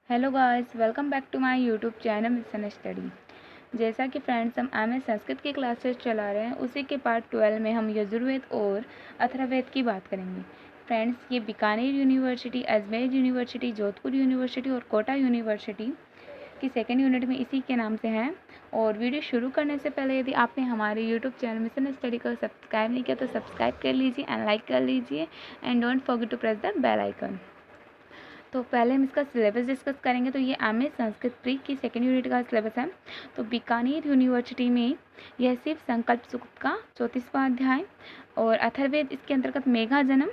Hello guys, welcome back to my YouTube channel Mission Study. जैसा कि friends हम MA Sanskrit की क्लासेस चला रहे हैं, उसी के पार्ट 12 में हम यजुर्वेद और अथर्ववेद की बात करेंगे। फ्रेंड्स, ये Bikaner university, Ajmer university, Jodhpur university और कोटा यूनिवर्सिटी की सेकेंड यूनिट में इसी के नाम से हैं। और वीडियो शुरू करने से पहले यदि आपने हमारे यूट्यूब चैनल मिशन स्टडी को सब्सक्राइब नहीं किया तो सब्सक्राइब कर लीजिए एंड लाइक कर लीजिए and don't forget to press the bell icon. तो पहले हम इसका सिलेबस डिस्कस करेंगे। तो ये एमए संस्कृत प्री की सेकेंड यूनिट का सिलेबस है। तो बीकानेर यूनिवर्सिटी में यह सिर्फ संकल्प सूक्त का 34वां अध्याय और अथर्ववेद इसके अंतर्गत मेघा जन्म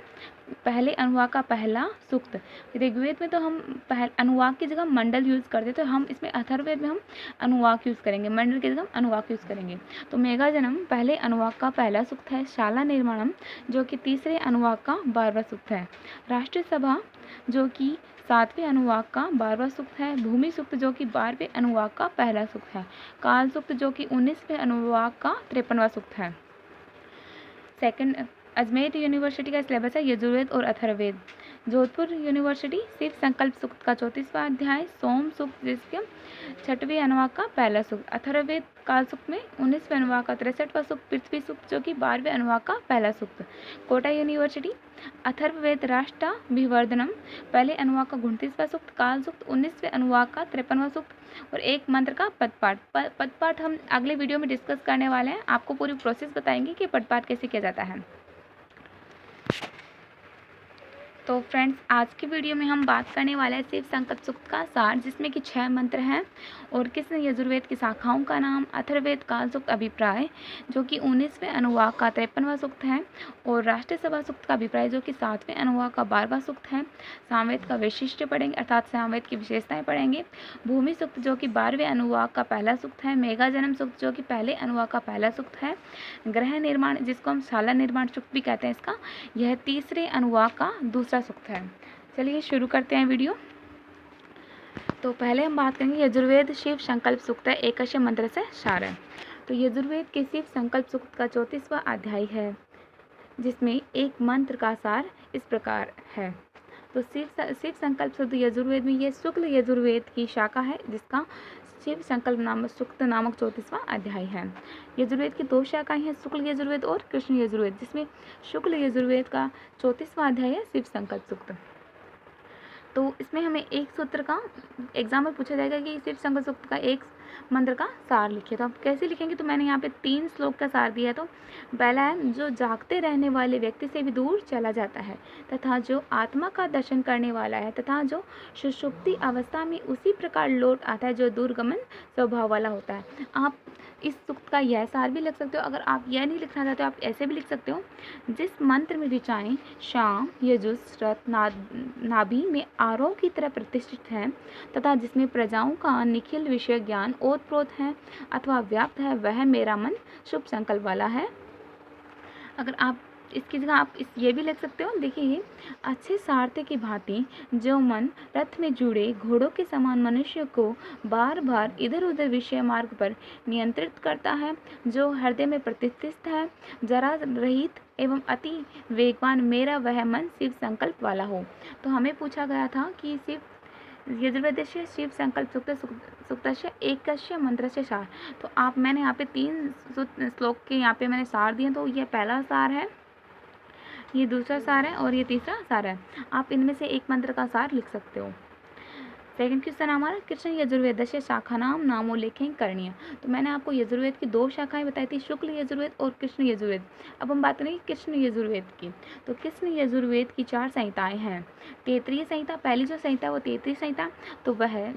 पहले अनुवाक का पहला सूक्त। ऋग्वेद में तो हम अनुवाक की जगह मंडल यूज़ करते, तो हम इसमें अथर्ववेद में हम अनुवाक यूज़ करेंगे, मंडल की जगह हम अनुवाक यूज़ करेंगे। तो मेघा जन्म पहले अनुवाक का पहला सूक्त है। शाला निर्माणम जो कि तीसरे अनुवाक का 12वां सूक्त है। राष्ट्रीय सभा जो कि 7वें अनुवाक का 12वां सूक्त है। भूमि सूक्त जो कि 12वें अनुवाक का पहला सूक्त है। काल सूक्त जो कि 19वें अनुवाक का 53वां सूक्त है। सेकंड, अजमेर यूनिवर्सिटी का सिलेबस है यजुर्वेद और अथर्ववेद। जोधपुर यूनिवर्सिटी सिर्फ संकल्प सूक्त का 34वां अध्याय, सोम सूक्त जिसके 6वें अनुवाक का पहला सूक्त। अथर्ववेद काल सूक्त में 19वें अनुवाक का 63वां सूक्त, पृथ्वी सूक्त जो कि 12वें अनुवाक का पहला सूक्त। कोटा यूनिवर्सिटी अथर्ववेद राष्ट्राभिवर्धनम पहले अनुवाक का 29वां सूक्त, काल सूक्त 19वें अनुवाक का 53वां सूक्त और एक मंत्र का पदपाठ। पदपाठ हम अगले वीडियो में डिस्कस करने वाले हैं। आपको पूरी प्रोसेस बताएंगे कि पदपाठ कैसे किया जाता है। तो फ्रेंड्स, आज की वीडियो में हम बात करने वाले हैं सिर्फ संकल्प सूक्त का सार, जिसमें कि 6 मंत्र हैं और कृष्ण यजुर्वेद की शाखाओं का नाम, अथर्ववेद काल सूक्त अभिप्राय जो कि 19वें अनुवाक का 53वां सूक्त है और राष्ट्रीय सभा सूक्त का अभिप्राय जो कि 7वें अनुवाक का 12वां सूक्त है। सामवेद का वैशिष्ट्य पढ़ेंगे अर्थात सामवेद की विशेषताएं पढ़ेंगे। भूमि सूक्त जो कि 12वें अनुवाक का पहला सूक्त है। मेघा जन्म सूक्त जो कि पहले अनुवाक का पहला सूक्त है। ग्रह निर्माण जिसको हम शाला निर्माण सूक्त भी कहते हैं, इसका यह तीसरे अनुवाक का दूसरा सूक्त है। चलिए शुरू करते हैं वीडियो। तो पहले हम बात करेंगे यजुर्वेद शिव संकल्प सूक्त है, एकस्य मंत्र से सार है। तो यजुर्वेद के शिव संकल्प सूक्त का 34वां अध्याय है, जिसमें एक मंत्र का सार इस प्रकार है। तो शिव संकल्प सूक्त यजुर्वेद में यह शुक्ल यजुर्वेद की शाखा है, जिसका शिव संकल्प नामक सूक्त नामक 34वां अध्याय है। यजुर्वेद की 2 शाखाएं हैं, शुक्ल यजुर्वेद और कृष्ण यजुर्वेद, जिसमें शुक्ल यजुर्वेद का 34वां अध्याय है शिव संकल्प सूक्त। तो इसमें हमें एक सूत्र का एग्जाम में पूछा जाएगा कि शिव संकल्प सूक्त का एक मंत्र का सार लिखिए। तो आप कैसे लिखेंगे? तो मैंने यहाँ पे 3 श्लोक का सार दिया है। तो पहला है, जो जागते रहने वाले व्यक्ति से भी दूर चला जाता है तथा जो आत्मा का दर्शन करने वाला है तथा जो सुषुप्ति अवस्था में उसी प्रकार लौट आता है जो दूरगमन स्वभाव वाला होता है। आप इस सूक्त का यह सार भी लिख सकते हो। अगर आप यह नहीं लिखना चाहते हो, आप ऐसे भी लिख सकते हो, जिस मंत्र में ऋचाएँ शाम यजुस्रत नाभि में आरोह की तरह प्रतिष्ठित है तथा जिसमें प्रजाओं का निखिल विषय ज्ञान ओतप्रोत है अथवा व्याप्त है, वह मेरा मन शुभ संकल्प वाला है। अगर आप इसकी जगह आप ये भी लिख सकते हो, देखिए, अच्छे सारथी की भांति जो मन रथ में जुड़े घोड़ों के समान मनुष्य को बार बार इधर उधर विषय मार्ग पर नियंत्रित करता है, जो हृदय में प्रतिष्ठित है, जरा रहित एवं अति वेगवान, मेरा वह मन शिव संकल्प वाला हो। तो हमें पूछा गया था कि यजुर्वेदस्य शिव संकल्प सूक्तस्य एकस्य मंत्रस्य सार। तो मैंने यहाँ पे 3 श्लोक के यहाँ पे मैंने सार दिए। तो ये पहला सार है, ये दूसरा सार है और ये तीसरा सार है। आप इनमें से एक मंत्र का सार लिख सकते हो। सेकंड क्वेश्चन हमारा, कृष्ण यजुर्वेदस्य शाखा नाम नामोल्लेखें करणीय। तो मैंने आपको यजुर्वेद की 2 शाखाएं बताई थी, शुक्ल यजुर्वेद और कृष्ण यजुर्वेद। अब हम बात करेंगे कृष्ण यजुर्वेद की। तो कृष्ण यजुर्वेद की 4 संहिताएं हैं। तैत्तिरीय संहिता, पहली जो संहिता है वो तैत्तिरीय संहिता, तो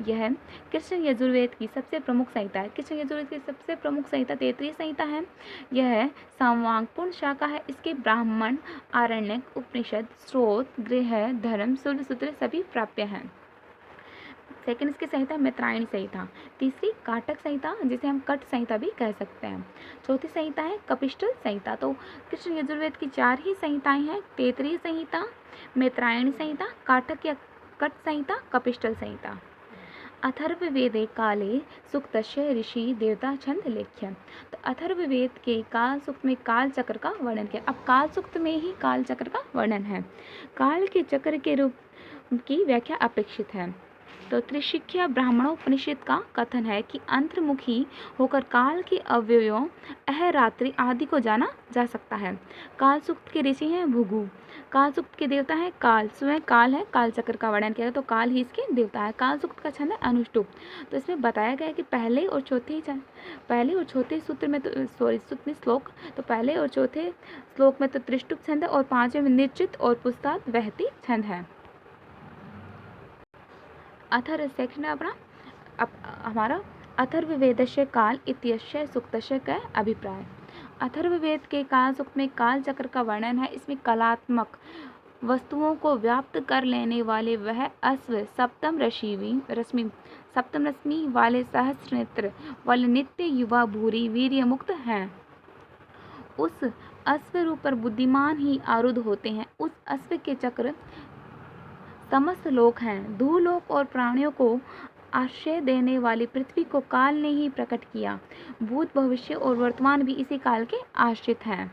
यह कृष्ण यजुर्वेद की सबसे प्रमुख संहिता है। कृष्ण यजुर्वेद की सबसे प्रमुख संहिता तैत्तिरीय संहिता है। यह संवांगपूर्ण शाखा है। इसके ब्राह्मण, आरण्यक, उपनिषद, स्रोत, गृह, धर्म, सूत्र सभी प्राप्य हैं। सेकंड इसकी संहिता मैत्रायणी संहिता। तीसरी काटक संहिता, जिसे हम कट संहिता भी कह सकते हैं। चौथी संहिता है कपिष्टल संहिता। तो कृष्ण यजुर्वेद की 4 ही संहिताएं हैं, तैत्तिरीय संहिता, मैत्रायणी संहिता, काटक या कट संहिता, कपिष्टल संहिता। अथर्ववेदे काले सूक्तस्य ऋषि देवता छंद लेख्य। तो अथर्ववेद के काल सूक्त में काल चक्र का वर्णन किया। अब काल सूक्त में ही काल चक्र का वर्णन है। काल के चक्र के रूप की व्याख्या अपेक्षित है। तो त्रिशिक्षा ब्राह्मणोपनिषद का कथन है कि अंतर्मुखी होकर काल के अवयवों अहरात्रि आदि को जाना जा सकता है। काल सूक्त के ऋषि हैं भृगु। काल सूक्त के देवता है काल, स्वयं काल है, काल चक्र का वर्णन किया गया तो काल ही इसके देवता है। काल सूक्त का छंद है अनुष्टुप। तो इसमें बताया गया है कि पहले और चौथे सूत्र में श्लोक, तो पहले और चौथे श्लोक में तो त्रिष्टुप छंद है और पांचवें में निश्चित और पुस्तात वहती छंद है। अथर्व सेक्शन है अपना हमारा अथर्ववेदस्य काल इत्यस्य सूक्तस्य का अभिप्राय। अथर्ववेद के काल सूक्त में काल चक्र का वर्णन है। इसमें कलात्मक वस्तुओं को व्याप्त कर लेने वाले वह अश्व सप्तम रश्मि वाले सहस्र नेत्र वाले नित्य युवा भूरी वीर्य मुक्त हैं। उस अश्व रूप पर बुद्धिमान ही आरूढ़ होते हैं। उस अश्व के चक्र समस्त लोक हैं। धूलोक और प्राणियों को आश्रय देने वाली पृथ्वी को काल ने ही प्रकट किया। भूत भविष्य और वर्तमान भी इसी काल के आश्रित हैं।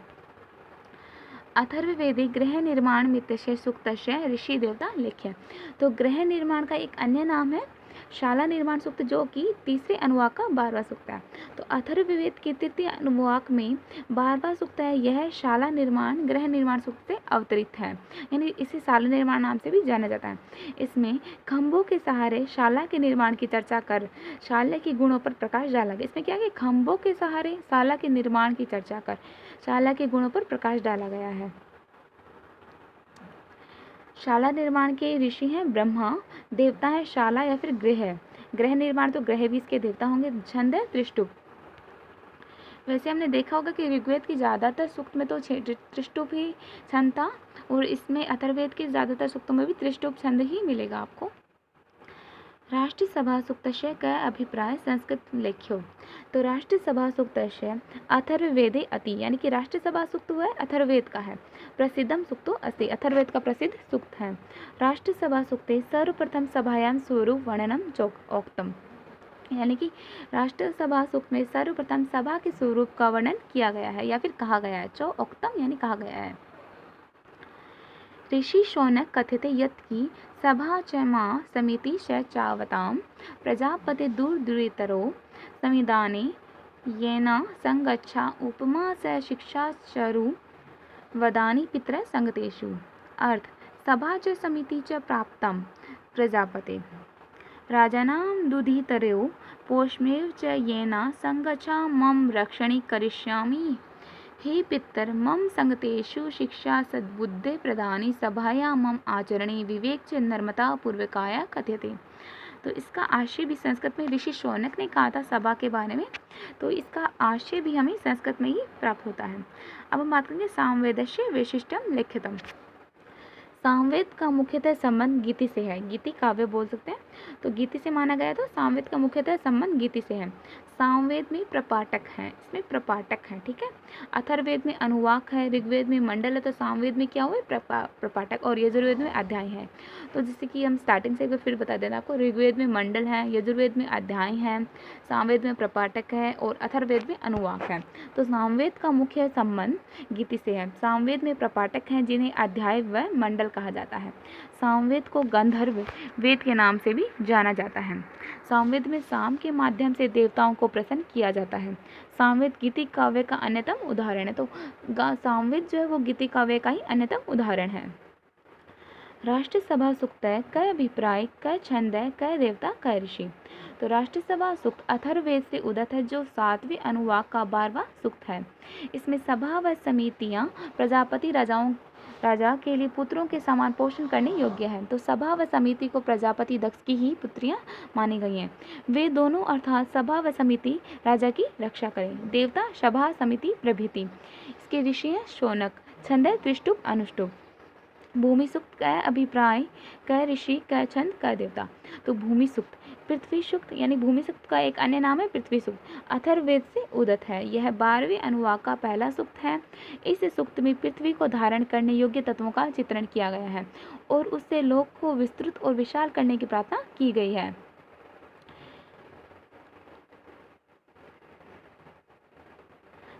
अथर्ववेदी गृह निर्माण मित्यस्य सूक्तस्य ऋषि देवता लिख्य। तो गृह निर्माण का एक अन्य नाम है शाला निर्माण सूक्त, जो कि तीसरे अनुवाक का 12वां सूक्त है। तो अथर्ववेद के तृतीय अनुवाक में 12वां सूक्त है। यह शाला निर्माण गृह निर्माण सूक्त से अवतरित है, यानी इसे शाला निर्माण नाम से भी जाना जाता है। इसमें खंभों के सहारे शाला के निर्माण की चर्चा कर शाला के गुणों पर प्रकाश डाला गया। इसमें क्या है कि खंभों के सहारे शाला के निर्माण की चर्चा कर शाला के गुणों पर प्रकाश डाला गया है। शाला निर्माण के ऋषि हैं ब्रह्मा। देवता है शाला या फिर गृह निर्माण, तो ग्रह भी इसके देवता होंगे। छंद है त्रिष्टुप। वैसे हमने देखा होगा कि ऋग्वेद की ज़्यादातर सूक्त में तो त्रिष्टुप ही छंद था और इसमें अथर्ववेद के ज़्यादातर सूक्तों में भी त्रिष्टुप छंद ही मिलेगा आपको। राष्ट्र सभा सूक्तस्य का अभिप्राय संस्कृत लेख्यो। तो राष्ट्र सभा सूक्तस्य अथर्ववेदे अति, यानी कि राष्ट्र सभा सूक्त हुआ है अथर्ववेद का है। प्रसिद्धम सूक्तो अस्ति, अथर्ववेद का प्रसिद्ध सूक्त है। राष्ट्र सभा सूक्ते सर्वप्रथम सभायाम स्वरूप वर्णनम चोक्तम, यानी कि राष्ट्र सभा सूक्त में सर्वप्रथम सभा के स्वरूप का वर्णन किया गया है या फिर कहा गया है। चोक्तम यानी कहा गया है। ऋषि शौनक कथ्यते यत् की सभा च मां समिति च चावतां प्रजापते दूरदूरेतरो समिदाने येन संगच्छा उपमा स शिक्षाचरु वदानि पितर संगतेषु। अर्थ सभा च समिति च प्राप्तं प्रजापते राजानां दुधितरो पोषमेव च येन संगच्छा मम रक्षणी करिष्यामि। हे पितर मम संगतेषु शिक्षा सद्बुद्धे प्रदानी सभाया मम आचरणे विवेक च नर्मता पूर्वकाया कथ्यते। तो इसका आशय भी संस्कृत में ऋषि शौनक ने कहा था सभा के बारे में, तो इसका आशय भी हमें संस्कृत में ही प्राप्त होता है। अब हम बात करेंगे सामवेदस्य वैशिष्ट्यम लिखितम। सामवेद का मुख्यतः संबंध गीति से है। गीति काव्य बोल सकते हैं, तो गीति से माना गया तो सामवेद का मुख्यतः संबंध गीति से है। सामवेद में प्रपाठक हैं, इसमें प्रपाठक हैं, ठीक है। अथर्ववेद में अनुवाक है, ऋग्वेद में मंडल है, तो सामवेद में क्या हुआ प्रपाठक, और यजुर्वेद में अध्याय है। तो जैसे कि हम स्टार्टिंग से एक बार फिर बता देना आपको, ऋग्वेद में मंडल है, यजुर्वेद में अध्याय है, सामवेद में प्रपाठक है और अथर्ववेद में अनुवाक है। तो सामवेद का मुख्य संबंध गीति से है। सामवेद में प्रपाठक हैं जिन्हें अध्याय व मंडल कहा जाता है। सामवेद को गंधर्व वेद के नाम से भी जाना जाता है। सामवेद में साम के माध्यम से देवताओं को प्रसन्न किया जाता है। सामवेद गीति काव्य का अन्यतम उदाहरण है। तो सामवेद जो है वो गीति काव्य का ही अन्यतम उदाहरण है। राष्ट्र सभा सूक्त है क अभिप्राय क छंद है क देवता क ऋषि। तो राष्ट्र सभा सूक्त अथर्ववेद से उदत है, जो 7वें अनुवाक का 12वां सूक्त है। इसमें सभा व समितियां प्रजापति राजा के लिए पुत्रों के समान पोषण करने योग्य है। तो सभा व समिति को प्रजापति दक्ष की ही पुत्रियां मानी गई हैं। वे दोनों अर्थात सभा व समिति राजा की रक्षा करें। देवता सभा समिति प्रभृति। इसके ऋषि हैं शौनक। छंद है त्रिष्टुप अनुष्टुप। भूमि सूक्त क अभिप्राय क ऋषि क छंद क देवता। तो भूमि सूक्त पृथ्वी सूक्त, यानी भूमि सूक्त का एक अन्य नाम है पृथ्वी सूक्त। अथर्ववेद से उदत है। यह 12वें अनुवाक का पहला सूक्त है। इस सूक्त में पृथ्वी को धारण करने योग्य तत्वों का चित्रण किया गया है और उससे लोक को विस्तृत और विशाल करने की प्रार्थना की गई है।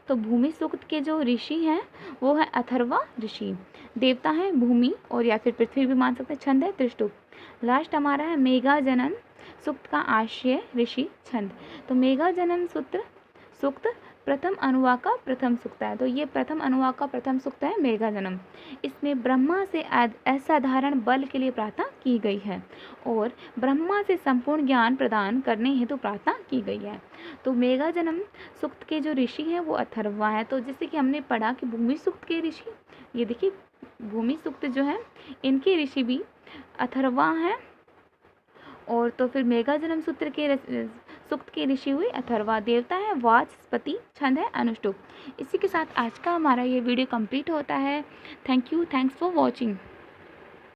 तो भूमि सूक्त के जो ऋषि हैं वो है अथर्वा ऋषि। देवता है भूमि और या फिर पृथ्वी भी मान सकते हैं। छंद है त्रिष्टुप। लास्ट हमारा है मेघाजनन सूक्त का आश्रय ऋषि छंद। तो मेघाजनन सूक्त प्रथम अनुवाक का प्रथम सूक्त है। तो ये प्रथम अनुवाक का प्रथम सूक्त है मेघाजनम। इसमें ब्रह्मा से असाधारण बल के लिए प्रार्थना की गई है और ब्रह्मा से संपूर्ण ज्ञान प्रदान करने हेतु प्रार्थना की गई है। तो मेघाजनम सूक्त के जो ऋषि हैं वो अथर्वा है। तो जैसे कि हमने पढ़ा कि भूमि सूक्त के ऋषि, ये देखिए भूमि सूक्त जो है इनके ऋषि भी अथर्वा हैं। और तो फिर मेघाजनम सूत्र के सूक्त के ऋषि हुए अथर्वा। देवता है वाचस्पति। छंद है अनुष्टुप। इसी के साथ आज का हमारा ये वीडियो कंप्लीट होता है। Thank you. Thanks for watching.